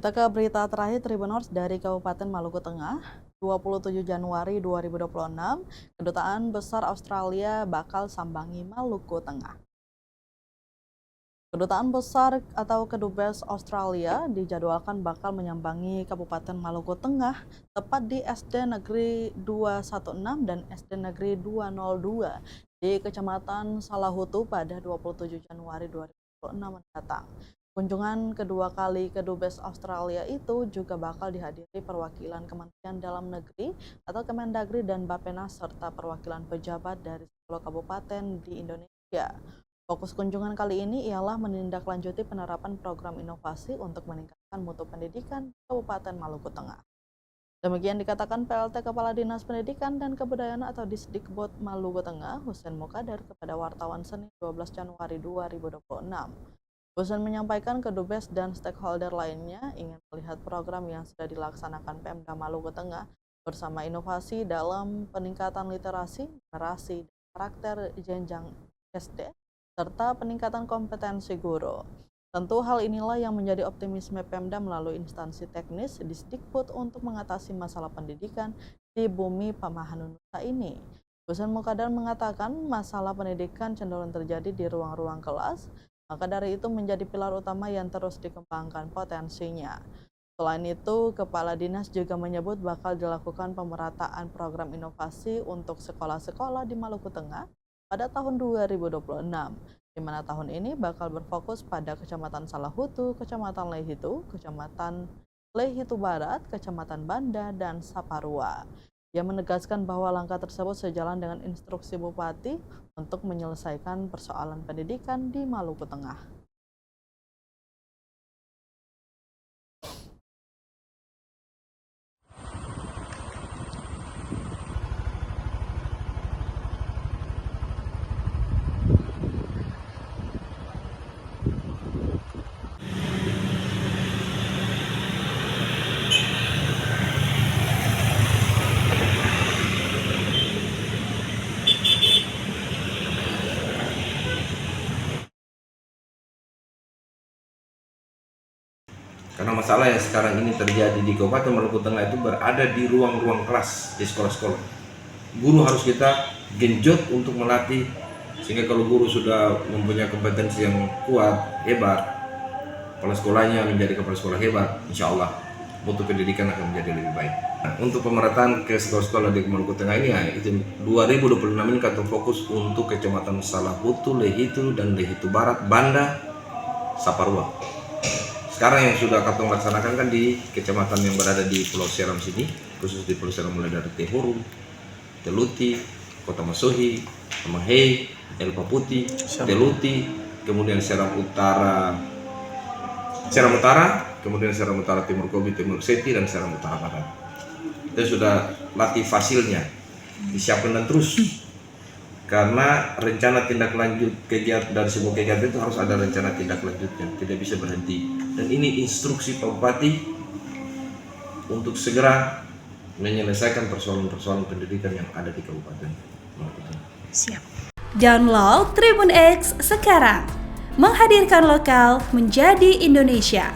Kita ke berita terakhir Tribuners dari Kabupaten Maluku Tengah. 27 Januari 2026, Kedutaan Besar Australia bakal sambangi Maluku Tengah. Kedutaan Besar atau Kedubes Australia dijadwalkan bakal menyambangi Kabupaten Maluku Tengah tepat di SD Negeri 216 dan SD Negeri 202 di Kecamatan Salahutu pada 27 Januari 2026 mendatang. Kunjungan kedua kali Kedubes Australia itu juga bakal dihadiri perwakilan Kementerian Dalam Negeri atau Kemendagri dan Bappenas serta perwakilan pejabat dari 10 kabupaten di Indonesia. Fokus kunjungan kali ini ialah menindaklanjuti penerapan program inovasi untuk meningkatkan mutu pendidikan Kabupaten Maluku Tengah. Demikian dikatakan PLT Kepala Dinas Pendidikan dan Kebudayaan atau Disdikbud Maluku Tengah, Husein Mukadar kepada wartawan Senin 12 Januari 2026. Husein menyampaikan Kedubes dan stakeholder lainnya ingin melihat program yang sudah dilaksanakan Pemda Maluku Tengah bersama inovasi dalam peningkatan literasi, generasi, dan karakter jenjang SD, serta peningkatan kompetensi guru. Tentu hal inilah yang menjadi optimisme Pemda melalui instansi teknis Disdikbud untuk mengatasi masalah pendidikan di bumi Pamahanunusa ini. Husein Mukadar mengatakan masalah pendidikan cenderung terjadi di ruang-ruang kelas, maka dari itu menjadi pilar utama yang terus dikembangkan potensinya. Selain itu, Kepala Dinas juga menyebut bakal dilakukan pemerataan program inovasi untuk sekolah-sekolah di Maluku Tengah pada tahun 2026, di mana tahun ini bakal berfokus pada Kecamatan Salahutu, Kecamatan Lehitu, Kecamatan Lehitu Barat, Kecamatan Banda, dan Saparua. Ia menegaskan bahwa langkah tersebut sejalan dengan instruksi Bupati untuk menyelesaikan persoalan pendidikan di Maluku Tengah. Karena masalah yang sekarang ini terjadi di Kabupaten Maluku Tengah itu berada di ruang-ruang kelas di sekolah-sekolah. Guru harus kita genjot untuk melatih, sehingga kalau guru sudah mempunyai kompetensi yang kuat, hebat, kepala sekolahnya menjadi kepala sekolah hebat, insya Allah mutu pendidikan akan menjadi lebih baik. Untuk pemerataan ke sekolah-sekolah di Maluku Tengah ini, itu 2026 ini kata fokus untuk Kecamatan Salahutu, Lehitu, dan Lehitu Barat, Banda, Saparua. Sekarang yang sudah Katong laksanakan kan di kecamatan yang berada di Pulau Seram sini, khusus di Pulau Seram mulai dari Tehuru, Teluti, Kota Masohi, Mahei, Elpa Putih, Teluti, kemudian Seram Utara, kemudian Seram Utara Timur Kobi, Timur Seti, dan Seram Utara Barat. Itu sudah latih fasilnya, disiapkan dan terus. Karena rencana tindak lanjut kegiatan dari sebuah kegiatan itu harus ada rencana tindak lanjutnya, tidak bisa berhenti. Dan ini instruksi Pak Bupati untuk segera menyelesaikan persoalan-persoalan pendidikan yang ada di Kabupaten Maluku Tengah. Siap. Download Tribun X sekarang, menghadirkan lokal menjadi Indonesia.